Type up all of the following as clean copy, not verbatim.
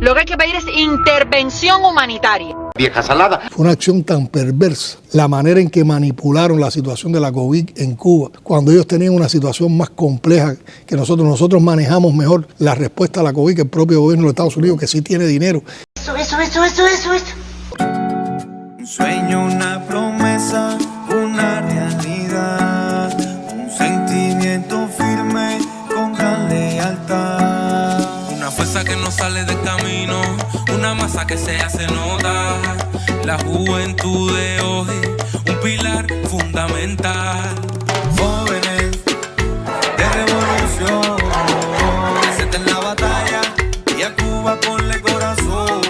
Lo que hay que pedir es intervención humanitaria. Vieja salada. Fue una acción tan perversa, la manera en que manipularon la situación de la COVID en Cuba, cuando ellos tenían una situación más compleja que nosotros. Nosotros manejamos mejor la respuesta a la COVID que el propio gobierno de Estados Unidos, que sí tiene dinero. Eso. Un sueño, una promesa, una realidad, un sentimiento firme con gran lealtad. Una fuerza que no sale del camino, una masa que se hace notar. La juventud de hoy, un pilar fundamental. Jóvenes de revolución, presenten la batalla y a Cuba ponle corazón.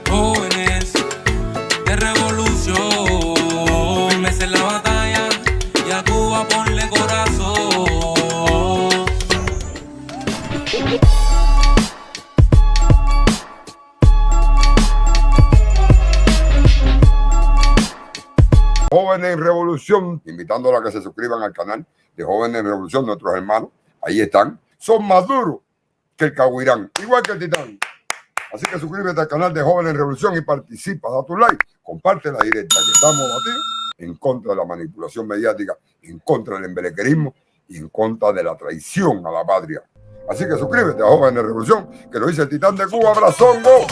Jóvenes de revolución, firmes en la batalla y a Cuba ponle corazón. Jóvenes en Revolución, invitándolos a que se suscriban al canal de Jóvenes en Revolución, nuestros hermanos, ahí están, son más duros que el Cahuirán, igual que el Titán. Así que suscríbete al canal de Jóvenes en Revolución y participa, da tu like, comparte la directa, que estamos batidos en contra de la manipulación mediática, en contra del embelequerismo y en contra de la traición a la patria. Así que suscríbete a Jóvenes en Revolución, que lo dice el Titán de Cuba, Abrazongo.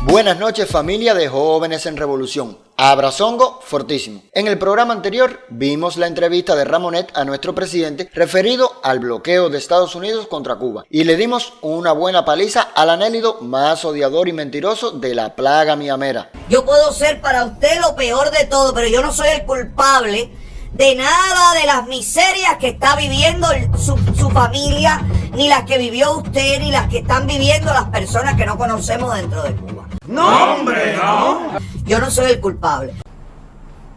Buenas noches, familia de Jóvenes en Revolución. Abrazongo fortísimo. En el programa anterior vimos la entrevista de Ramonet a nuestro presidente referido al bloqueo de Estados Unidos contra Cuba y le dimos una buena paliza al anélido más odiador y mentiroso de la plaga miamera. Yo puedo ser para usted lo peor de todo, pero yo no soy el culpable de nada de las miserias que está viviendo su familia, ni las que vivió usted, ni las que están viviendo las personas que no conocemos dentro de Cuba. No, hombre, no. Yo no soy el culpable.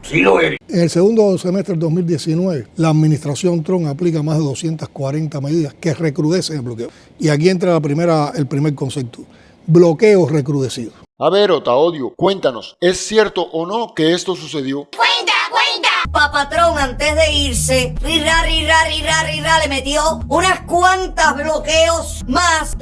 Sí lo eres. En el segundo semestre del 2019, la administración Trump aplica más de 240 medidas que recrudecen el bloqueo. Y aquí entra el primer concepto: bloqueo recrudecido. A ver, Otaodio, cuéntanos, ¿es cierto o no que esto sucedió? ¡Cuenta! Papatrón, antes de irse, rirra, le metió unas cuantas bloqueos más,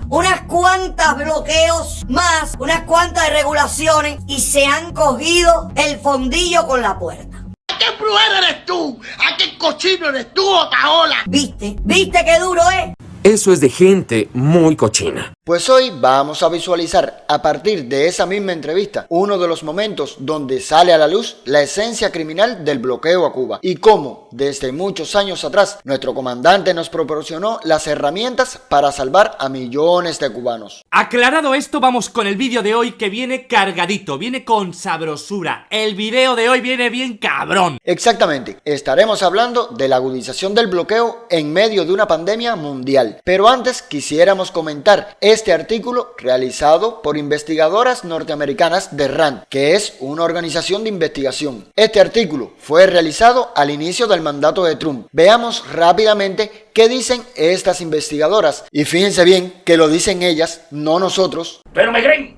unas cuantas bloqueos más, unas cuantas regulaciones y se han cogido el fondillo con la puerta. ¿A qué brujer eres tú? ¿A qué cochino eres tú, Otaola? ¿Viste qué duro es? Eso es de gente muy cochina. Pues hoy vamos a visualizar a partir de esa misma entrevista uno de los momentos donde sale a la luz la esencia criminal del bloqueo a Cuba y cómo desde muchos años atrás nuestro comandante nos proporcionó las herramientas para salvar a millones de cubanos. Aclarado esto, vamos con el vídeo de hoy, que viene cargadito, viene con sabrosura. El vídeo de hoy viene bien cabrón. Exactamente, estaremos hablando de la agudización del bloqueo en medio de una pandemia mundial. Pero antes quisiéramos comentar este artículo realizado por investigadoras norteamericanas de RAND, que es una organización de investigación. Este artículo fue realizado al inicio del mandato de Trump. Veamos rápidamente qué dicen estas investigadoras. Y fíjense bien que lo dicen ellas, no nosotros. Pero me creen.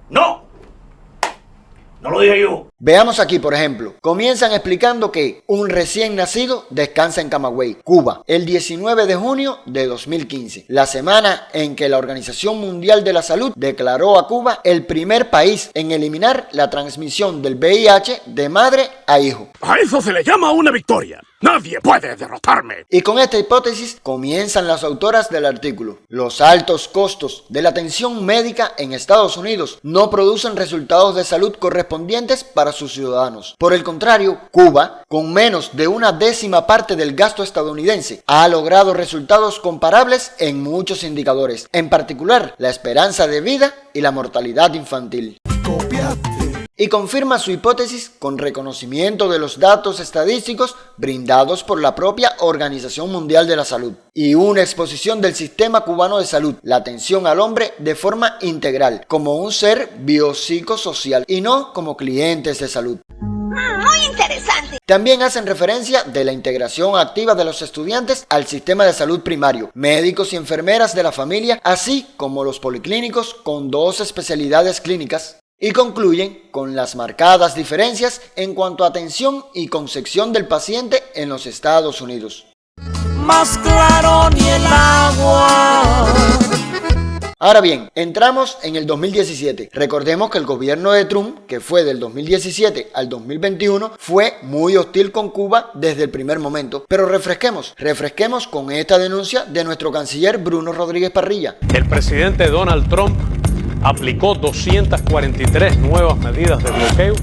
No lo dije yo. Veamos aquí, por ejemplo, comienzan explicando que un recién nacido descansa en Camagüey, Cuba, el 19 de junio de 2015, la semana en que la Organización Mundial de la Salud declaró a Cuba el primer país en eliminar la transmisión del VIH de madre a hijo. A eso se le llama una victoria. Nadie puede derrotarme. Y con esta hipótesis comienzan las autoras del artículo. Los altos costos de la atención médica en Estados Unidos no producen resultados de salud correspondientes para sus ciudadanos. Por el contrario, Cuba, con menos de una décima parte del gasto estadounidense, ha logrado resultados comparables en muchos indicadores, en particular la esperanza de vida y la mortalidad infantil. y confirma su hipótesis con reconocimiento de los datos estadísticos brindados por la propia Organización Mundial de la Salud y una exposición del sistema cubano de salud, la atención al hombre de forma integral, como un ser biopsicosocial y no como clientes de salud. Muy interesante. También hacen referencia de la integración activa de los estudiantes al sistema de salud primario, médicos y enfermeras de la familia, así como los policlínicos con 2 especialidades clínicas. Y concluyen con las marcadas diferencias en cuanto a atención y concepción del paciente en los Estados Unidos. Más claro ni el agua. Ahora bien, entramos en el 2017. Recordemos que el gobierno de Trump, que fue del 2017 al 2021, fue muy hostil con Cuba desde el primer momento. Pero refresquemos con esta denuncia de nuestro canciller Bruno Rodríguez Parrilla. El presidente Donald Trump aplicó 243 nuevas medidas de bloqueo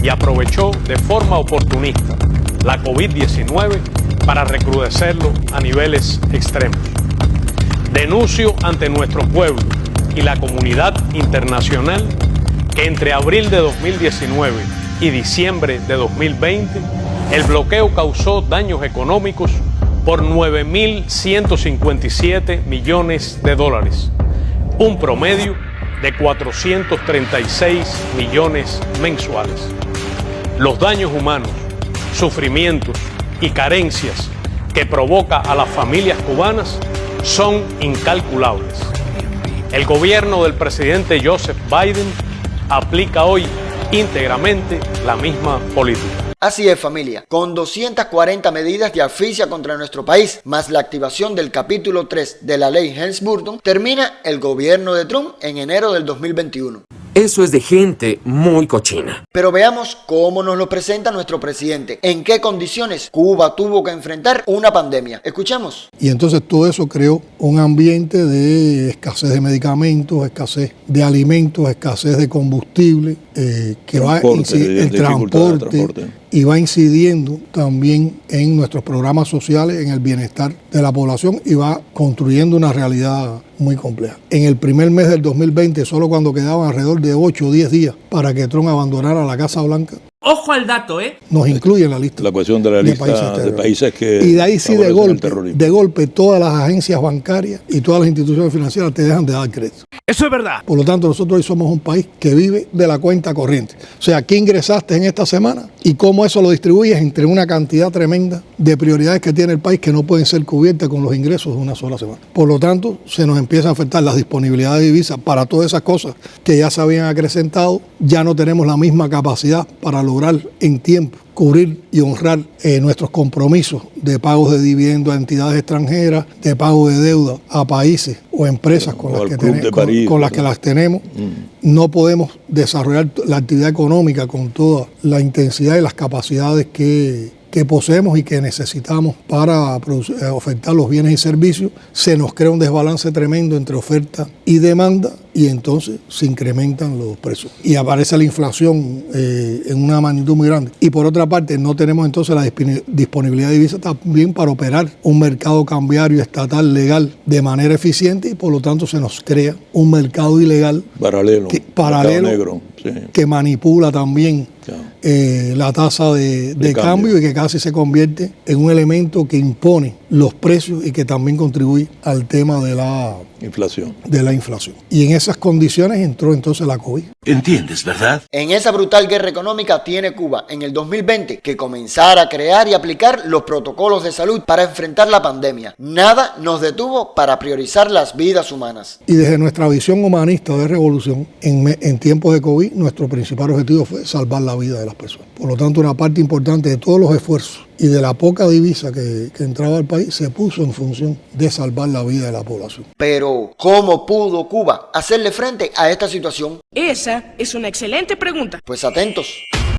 y aprovechó de forma oportunista la COVID-19 para recrudecerlo a niveles extremos. Denuncio ante nuestro pueblo y la comunidad internacional que entre abril de 2019 y diciembre de 2020 el bloqueo causó daños económicos por 9.157 millones de dólares, un promedio de 436 millones mensuales. Los daños humanos, sufrimientos y carencias que provoca a las familias cubanas son incalculables. El gobierno del presidente Joseph Biden aplica hoy íntegramente la misma política. Así es, familia, con 240 medidas de asfixia contra nuestro país, más la activación del capítulo 3 de la ley Helms-Burton, termina el gobierno de Trump en enero del 2021. Eso es de gente muy cochina. Pero veamos cómo nos lo presenta nuestro presidente. En qué condiciones Cuba tuvo que enfrentar una pandemia. Escuchemos. Y entonces todo eso creó un ambiente de escasez de medicamentos, escasez de alimentos, escasez de combustible, que va el transporte y va incidiendo también en nuestros programas sociales, en el bienestar de la población y va construyendo una realidad muy compleja. En el primer mes del 2020, solo cuando quedaban alrededor de 8 o 10 días para que Trump abandonara la Casa Blanca, Ojo al dato, nos incluye en la lista. La cuestión de la lista de países que... Y de ahí sí de golpe todas las agencias bancarias y todas las instituciones financieras te dejan de dar crédito. Eso es verdad. Por lo tanto, nosotros hoy somos un país que vive de la cuenta corriente. O sea, ¿qué ingresaste en esta semana? Y cómo eso lo distribuyes entre una cantidad tremenda de prioridades que tiene el país que no pueden ser cubiertas con los ingresos de una sola semana. Por lo tanto, se nos empieza a afectar la disponibilidad de divisas para todas esas cosas que ya se habían acrecentado. Ya no tenemos la misma capacidad para lograr en tiempo cubrir y honrar nuestros compromisos de pagos de dividendos a entidades extranjeras, de pago de deuda a países o empresas con las que las tenemos. No podemos desarrollar la actividad económica con toda la intensidad y las capacidades que poseemos y que necesitamos para ofertar los bienes y servicios. Se nos crea un desbalance tremendo entre oferta y demanda y entonces se incrementan los precios. Y aparece la inflación en una magnitud muy grande. Y por otra parte, no tenemos entonces la disponibilidad de divisas también para operar un mercado cambiario estatal legal de manera eficiente y por lo tanto se nos crea un mercado ilegal paralelo negro, sí, que manipula también la tasa de cambio y que casi se convierte en un elemento que impone los precios y que también contribuye al tema de la inflación. Y en esas condiciones entró entonces la COVID. ¿Entiendes, verdad? En esa brutal guerra económica tiene Cuba en el 2020 que comenzar a crear y aplicar los protocolos de salud para enfrentar la pandemia. Nada nos detuvo para priorizar las vidas humanas. Y desde nuestra visión humanista de revolución, en tiempos de COVID, nuestro principal objetivo fue salvar la vida de las personas. Por lo tanto, una parte importante de todos los esfuerzos y de la poca divisa que entraba al país se puso en función de salvar la vida de la población. Pero, ¿cómo pudo Cuba hacerle frente a esta situación? Esa es una excelente pregunta. Pues atentos.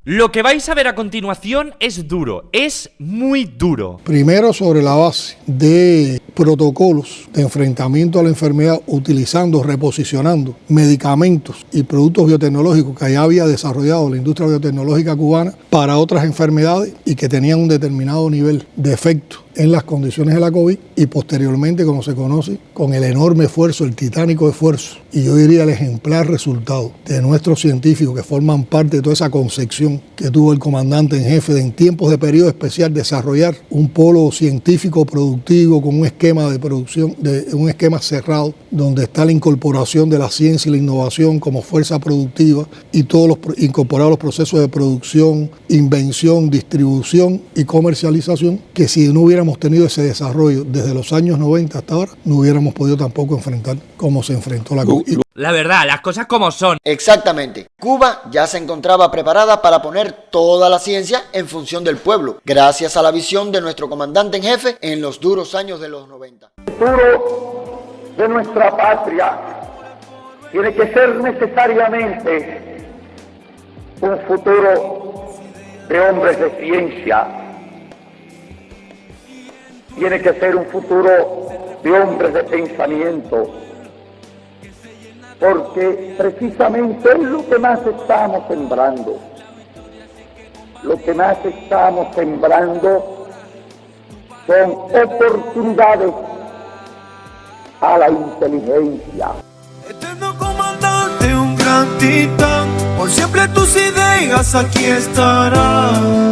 Lo que vais a ver a continuación es duro, es muy duro. Primero, sobre la base de protocolos de enfrentamiento a la enfermedad, utilizando, reposicionando medicamentos y productos biotecnológicos que ya había desarrollado la industria biotecnológica cubana para otras enfermedades y que tenían un determinado nivel de efecto en las condiciones de la COVID y posteriormente, como se conoce, con el enorme esfuerzo, el titánico esfuerzo y yo diría el ejemplar resultado de nuestros científicos que forman parte de toda esa concepción que tuvo el comandante en jefe de en tiempos de periodo especial desarrollar un polo científico productivo con un esquema de producción, un esquema cerrado donde está la incorporación de la ciencia y la innovación como fuerza productiva y todos incorporados los procesos de producción, invención, distribución y comercialización, que si no hubiéramos tenido ese desarrollo desde los años 90 hasta ahora, no hubiéramos podido tampoco enfrentar como se enfrentó la COVID. La verdad, las cosas como son. Exactamente. Cuba ya se encontraba preparada para poner toda la ciencia en función del pueblo, gracias a la visión de nuestro comandante en jefe en los duros años de los 90. El futuro de nuestra patria tiene que ser necesariamente un futuro de hombres de ciencia. Tiene que ser un futuro de hombres de pensamiento. Porque precisamente es lo que más estamos sembrando. Lo que más estamos sembrando son oportunidades a la inteligencia. Eterno comandante, un gran titán, por siempre tus ideas aquí estarán.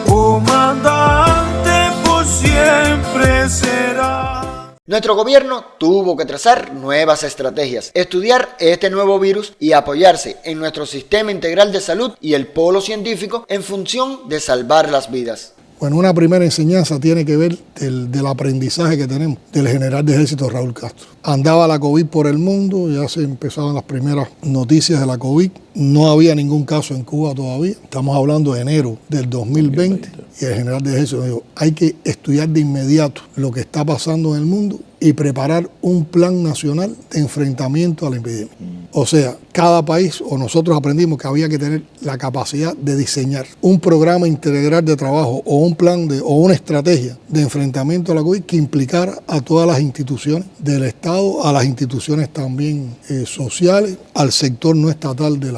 Comandante, por siempre será. Nuestro gobierno tuvo que trazar nuevas estrategias, estudiar este nuevo virus y apoyarse en nuestro sistema integral de salud y el polo científico en función de salvar las vidas. Bueno, una primera enseñanza tiene que ver del aprendizaje que tenemos del general de ejército Raúl Castro. Andaba la COVID por el mundo, ya se empezaban las primeras noticias de la COVID. No había ningún caso en Cuba todavía. Estamos hablando de enero del 2020 y el general de ejército dijo, hay que estudiar de inmediato lo que está pasando en el mundo y preparar un plan nacional de enfrentamiento a la epidemia. O sea, cada país o nosotros aprendimos que había que tener la capacidad de diseñar un programa integral de trabajo o un plan o una estrategia de enfrentamiento a la COVID que implicara a todas las instituciones del Estado, a las instituciones también sociales, al sector no estatal de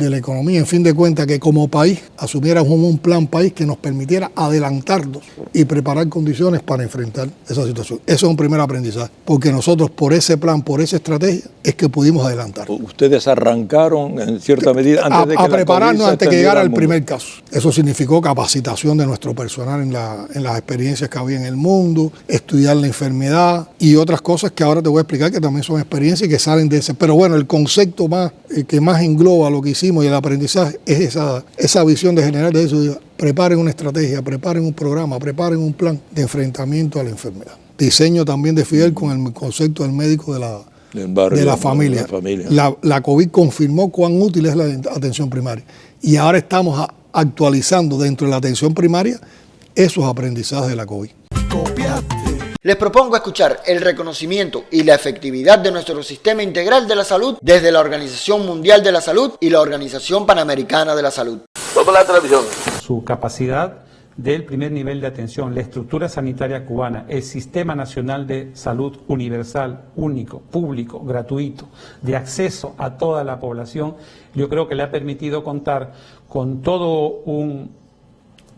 la economía. En fin de cuentas, que como país asumiéramos un plan país que nos permitiera adelantarnos y preparar condiciones para enfrentar esa situación. Eso es un primer aprendizaje, porque nosotros por ese plan, por esa estrategia, es que pudimos adelantar. Ustedes arrancaron en cierta medida antes de que prepararnos antes que llegara el primer caso. Eso significó capacitación de nuestro personal en las experiencias que había en el mundo, estudiar la enfermedad y otras cosas que ahora te voy a explicar que también son experiencias y que salen de ese. Pero bueno, el concepto que más engloba lo que hicimos y el aprendizaje es esa visión de general de eso. Preparen una estrategia, preparen un programa, preparen un plan de enfrentamiento a la enfermedad. Diseño también de Fidel con el concepto del médico de la familia. La COVID confirmó cuán útil es la atención primaria. Y ahora estamos actualizando dentro de la atención primaria esos aprendizajes de la COVID. Les propongo escuchar el reconocimiento y la efectividad de nuestro sistema integral de la salud desde la Organización Mundial de la Salud y la Organización Panamericana de la Salud. La televisión. Su capacidad del primer nivel de atención, la estructura sanitaria cubana, el Sistema Nacional de Salud Universal, único, público, gratuito, de acceso a toda la población, yo creo que le ha permitido contar con todo un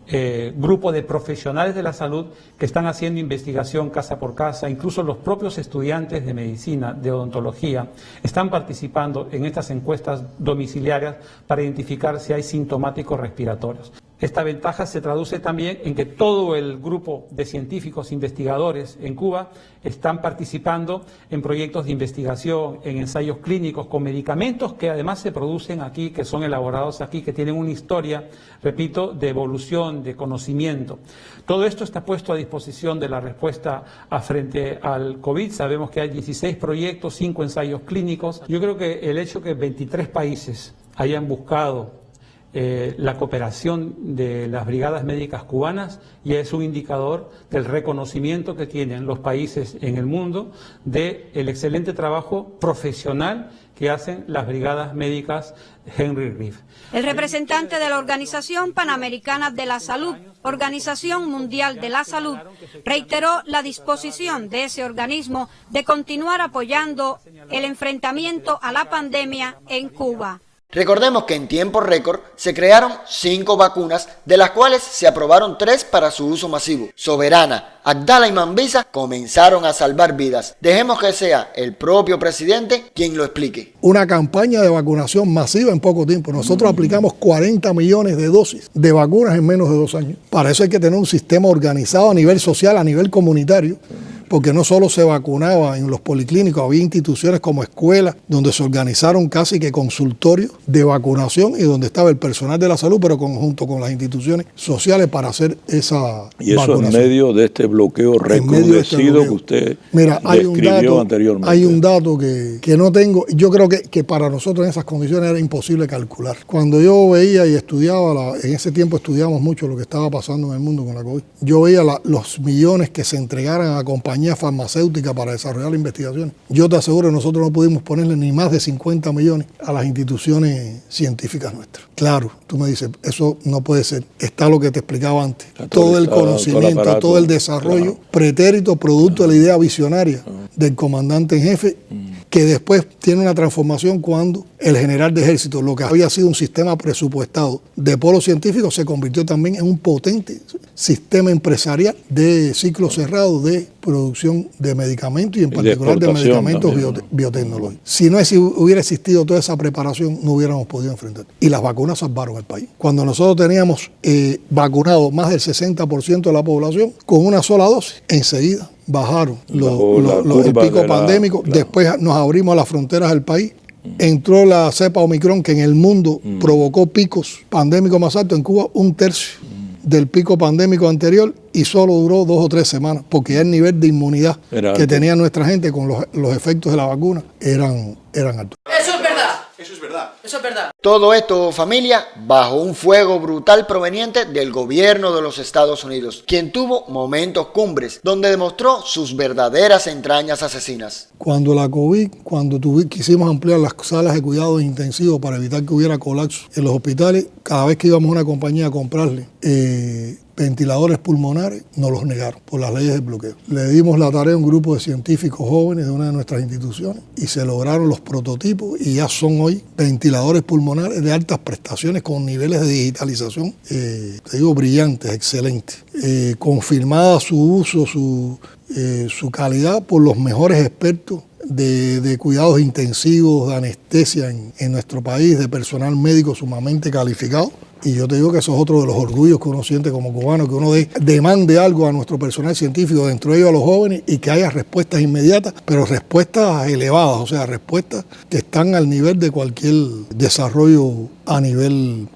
grupo de profesionales de la salud que están haciendo investigación casa por casa. Incluso los propios estudiantes de medicina, de odontología, están participando en estas encuestas domiciliarias para identificar si hay sintomáticos respiratorios. Esta ventaja se traduce también en que todo el grupo de científicos investigadores en Cuba están participando en proyectos de investigación, en ensayos clínicos con medicamentos que además se producen aquí, que son elaborados aquí, que tienen una historia, repito, de evolución, de conocimiento. Todo esto está puesto a disposición de la respuesta frente al COVID. Sabemos que hay 16 proyectos, 5 ensayos clínicos. Yo creo que el hecho que 23 países hayan buscado la cooperación de las brigadas médicas cubanas ya es un indicador del reconocimiento que tienen los países en el mundo del excelente trabajo profesional que hacen las brigadas médicas Henry Reeve. El representante de la Organización Panamericana de la Salud, Organización Mundial de la Salud, reiteró la disposición de ese organismo de continuar apoyando el enfrentamiento a la pandemia en Cuba. Recordemos que en tiempo récord se crearon 5 vacunas, de las cuales se aprobaron 3 para su uso masivo. Soberana, Abdala y Mambisa comenzaron a salvar vidas. Dejemos que sea el propio presidente quien lo explique. Una campaña de vacunación masiva en poco tiempo. Nosotros aplicamos 40 millones de dosis de vacunas en menos de 2 años. Para eso hay que tener un sistema organizado a nivel social, a nivel comunitario, porque no solo se vacunaba en los policlínicos, había instituciones como escuelas donde se organizaron casi que consultorios de vacunación y donde estaba el personal de la salud, pero junto con las instituciones sociales para hacer esa vacunación. Y eso en medio de este bloqueo recrudecido que usted describió anteriormente. Hay un dato que no tengo, yo creo que para nosotros en esas condiciones era imposible calcular. Cuando yo veía y estudiaba, en ese tiempo estudiamos mucho lo que estaba pasando en el mundo con la COVID, yo veía los millones que se entregaran a compañías farmacéuticas para desarrollar la investigación. Yo te aseguro que nosotros no pudimos ponerle ni más de 50 millones a las instituciones científicas nuestras. Claro, tú me dices, eso no puede ser. Está lo que te explicaba antes. Todo el conocimiento, todo el desarrollo pretérito, producto de la idea visionaria del comandante en jefe, que después tiene una transformación cuando el general de ejército, lo que había sido un sistema presupuestado de polo científico, se convirtió también en un potente sistema empresarial de ciclo cerrado de producción de medicamentos y en particular de medicamentos biotecnológicos. Si no hubiera existido toda esa preparación, no hubiéramos podido enfrentar. Y las vacunas salvaron al país. Cuando nosotros teníamos vacunado más del 60% de la población con una sola dosis, enseguida bajaron el pico pandémico. Después nos abrimos a las fronteras del país. Entró la cepa Omicron, que en el mundo provocó picos pandémicos más altos. En Cuba, 1/3 del pico pandémico anterior, y solo duró 2 o 3 semanas, porque ya el nivel de inmunidad que tenía nuestra gente con los efectos de la vacuna eran altos. Eso es verdad. Eso es verdad. Eso es verdad. Todo esto, familia, bajo un fuego brutal proveniente del gobierno de los Estados Unidos, quien tuvo momentos cumbres donde demostró sus verdaderas entrañas asesinas. Cuando la COVID, quisimos ampliar las salas de cuidados intensivos para evitar que hubiera colapso en los hospitales, cada vez que íbamos a una compañía a comprarle ventiladores pulmonares, nos los negaron por las leyes del bloqueo. Le dimos la tarea a un grupo de científicos jóvenes de una de nuestras instituciones y se lograron los prototipos y ya son hoy ventiladores pulmonares de altas prestaciones con niveles de digitalización, te digo, brillantes, excelentes. Confirmada su uso, su calidad por los mejores expertos de cuidados intensivos, de anestesia en nuestro país, de personal médico sumamente calificado. Y yo te digo que eso es otro de los orgullos que uno siente como cubano, que uno demande algo a nuestro personal científico, dentro de ellos a los jóvenes, y que haya respuestas inmediatas, pero respuestas elevadas, o sea, respuestas que están al nivel de cualquier desarrollo a nivel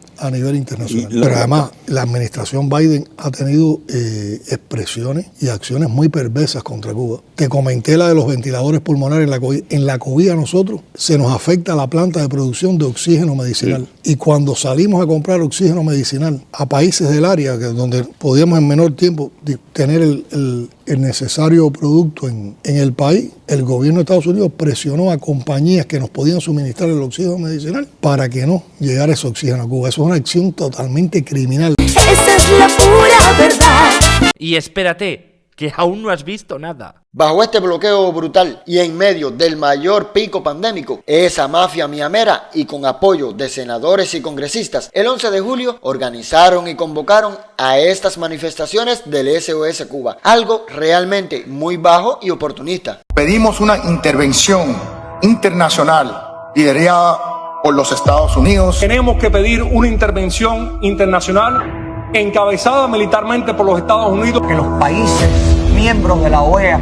internacional. Pero además, la administración Biden ha tenido expresiones y acciones muy perversas contra Cuba. Te comenté la de los ventiladores pulmonares en la COVID. En la COVID a nosotros se nos afecta la planta de producción de oxígeno medicinal. Sí. Y cuando salimos a comprar oxígeno medicinal a países del área, donde podíamos en menor tiempo tener el necesario producto en el país, el gobierno de Estados Unidos presionó a compañías que nos podían suministrar el oxígeno medicinal para que no llegara ese oxígeno a Cuba. Eso es una acción totalmente criminal. Esa es la pura verdad. Y espérate, que aún no has visto nada. Bajo este bloqueo brutal y en medio del mayor pico pandémico, esa mafia miamera y con apoyo de senadores y congresistas, el 11 de julio organizaron y convocaron a estas manifestaciones del SOS Cuba, algo realmente muy bajo y oportunista. Pedimos una intervención internacional liderada por los Estados Unidos. Tenemos que pedir una intervención internacional encabezada militarmente por los Estados Unidos. Que los países miembros de la OEA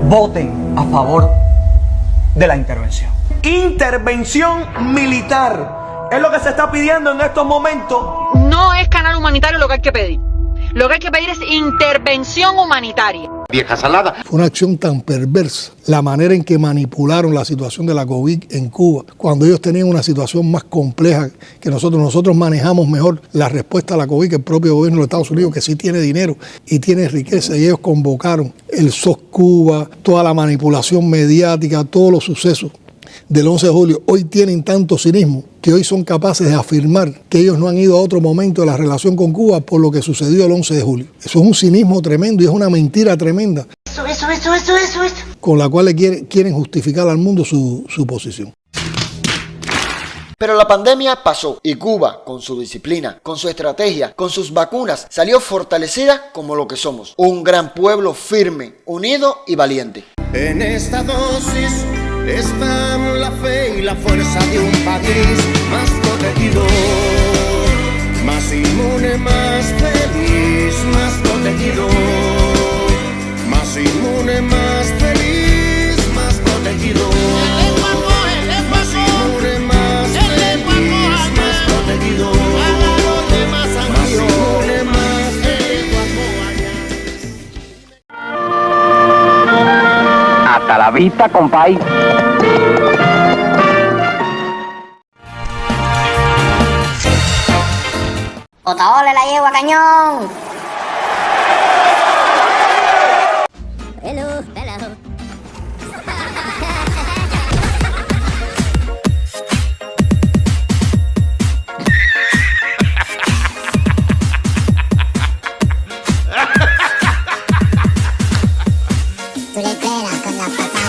voten a favor de la intervención. Intervención militar es lo que se está pidiendo en estos momentos. No es canal humanitario lo que hay que pedir. Lo que hay que pedir es intervención humanitaria. Vieja salada. Fue una acción tan perversa, la manera en que manipularon la situación de la COVID en Cuba, cuando ellos tenían una situación más compleja que nosotros. Nosotros manejamos mejor la respuesta a la COVID que el propio gobierno de Estados Unidos, que sí tiene dinero y tiene riqueza, y ellos convocaron el SOS Cuba, toda la manipulación mediática, todos los sucesos del 11 de julio. Hoy tienen tanto cinismo que hoy son capaces de afirmar que ellos no han ido a otro momento de la relación con Cuba por lo que sucedió el 11 de julio. Eso es un cinismo tremendo y es una mentira tremenda. Eso. Con la cual quieren justificar al mundo su posición. Pero la pandemia pasó y Cuba, con su disciplina, con su estrategia, con sus vacunas, salió fortalecida como lo que somos. Un gran pueblo firme, unido y valiente. En esta dosis están la fe y la fuerza de un país más protegido, más inmune, más feliz, más protegido, más inmune, más feliz, más protegido, más inmune, más feliz, más protegido, más inmune, más feliz. Hasta la vista, compay. ¡Otaole la yegua, cañón! Hello, hello. Tú le pegas con la papaya.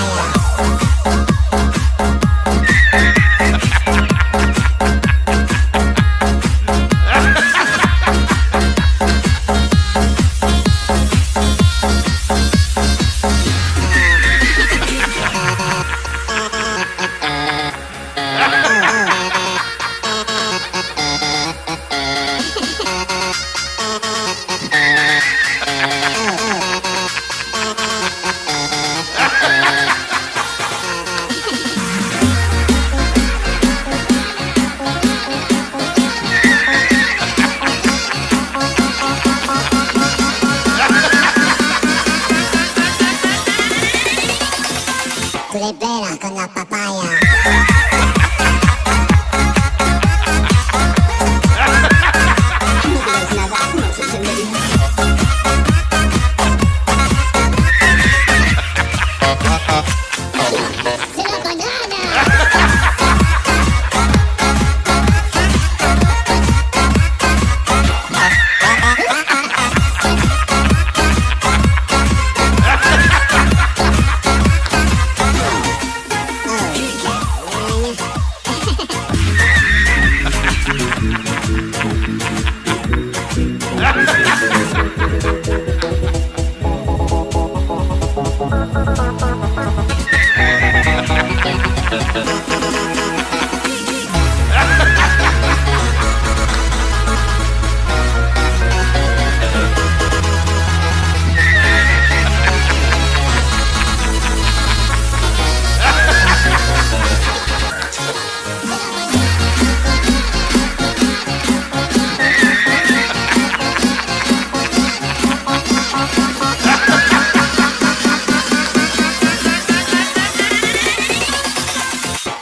Tú le pegas con la papaya.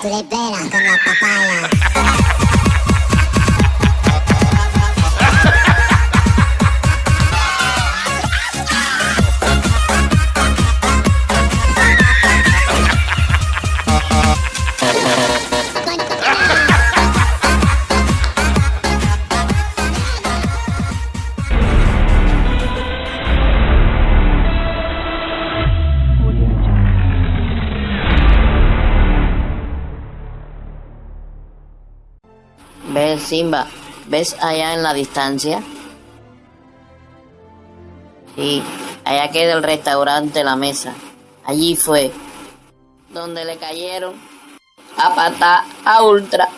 Tú le pegas con la papaya. ¿Ves, Simba? ¿Ves allá en la distancia? Sí, allá queda el restaurante La Mesa. Allí fue donde le cayeron a patá a Ultra.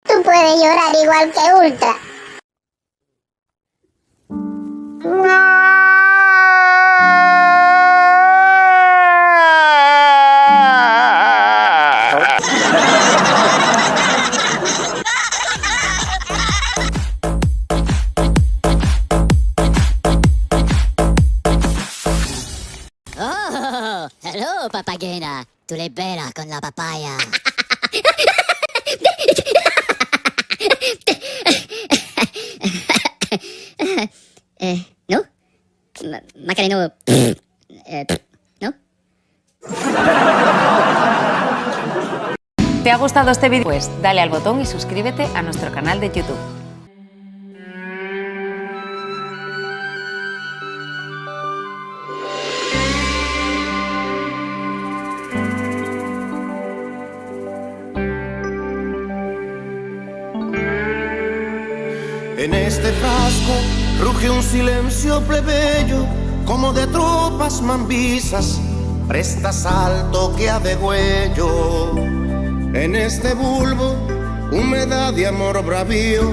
Tú puedes llorar igual que Ultra. Oh, Hello, papagena. Tú le peras con la papaya. ¿No? Macareno. ¿No? ¿Te ha gustado este vídeo? Pues dale al botón y suscríbete a nuestro canal de YouTube. En este frasco ruge un silencio plebeyo, como de tropas mambisas, presta salto que a degüello. En este bulbo, humedad de amor bravío,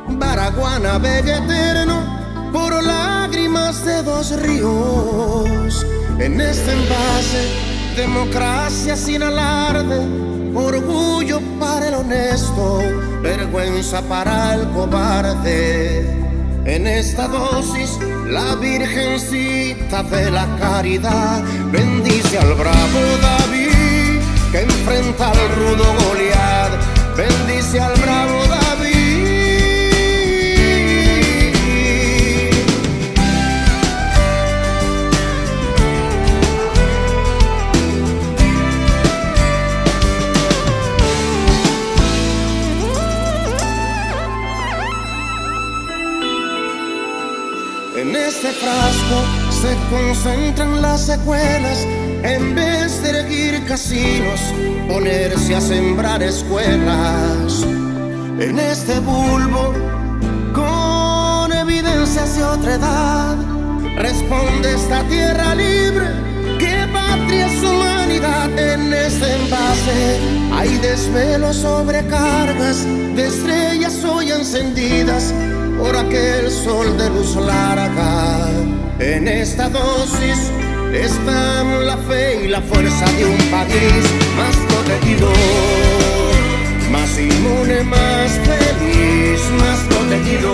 Baraguana bella eterno, por lágrimas de dos ríos. En este envase, democracia sin alarde, orgullo para el honesto, vergüenza para el cobarde. En esta dosis, la virgencita de la caridad bendice al bravo David que enfrenta al rudo Goliat. Bendice al bravo David. En este frasco se concentran las secuelas. En vez de erguir casinos, ponerse a sembrar escuelas. En este bulbo, con evidencias de otra edad, responde esta tierra libre, ¿qué patria es humanidad? En este envase hay desvelos, sobrecargas de estrellas hoy encendidas por aquel sol de luz larga. En esta dosis están la fe y la fuerza de un país más protegido, más inmune, más feliz, más protegido,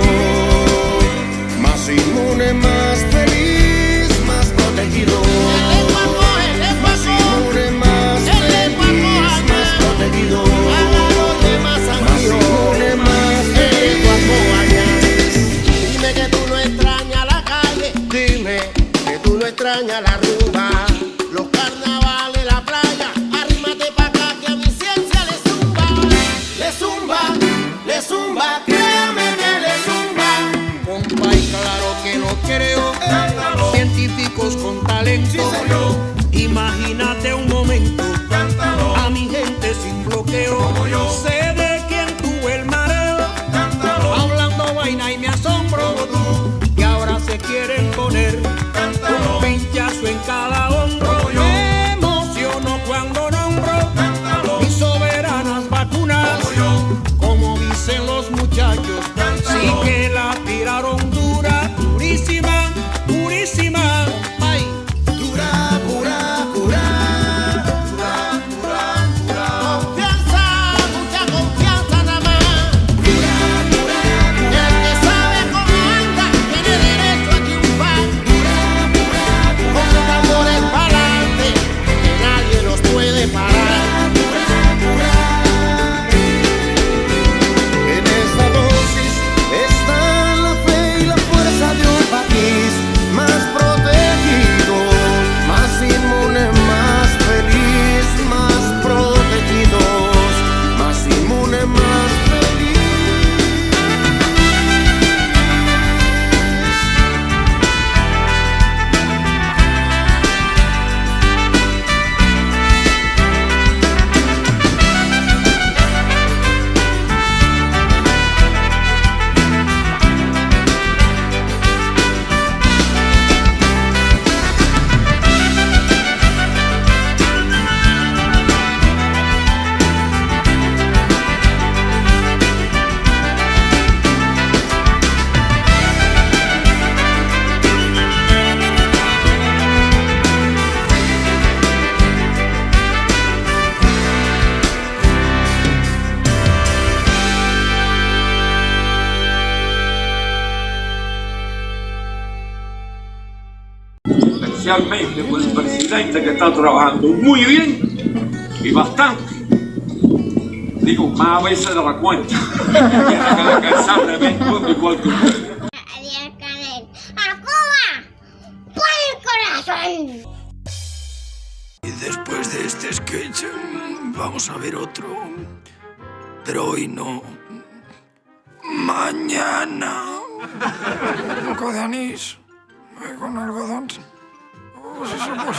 más inmune, más feliz, más protegido, más inmune, más feliz, más protegido, más inmune, más feliz. Dime que tú no extrañas la calle, dime que tú no extrañas la rumba, los carnavales, la playa, arrímate pa' acá que a mi ciencia le zumba, le zumba, le zumba, créame que le zumba. Compa, y claro que no creo, científicos con talento, imagínate un momento, a mi gente sin bloqueo, sé de quién tuvo el mareo, hablando vaina y me asombro, y ahora se quieren poner un pinchazo en cada hombro. Me emociono cuando nombro mis soberanas vacunas, como dicen los muchachos, sí que la tiraron dura, durísima, durísima, ay, dura, pura, pura. especialmente con el presidente que está trabajando muy bien y bastante. Digo, más a veces de la cuenta. Tiene que descansar de vez en cuando igual que ustedes. Adiós, Canel. ¡A Cuba! ¡Por el corazón! Y después de este sketch vamos a ver otro. Pero hoy no. Mañana. Un poco de anís con algodón. Pues eso, pues.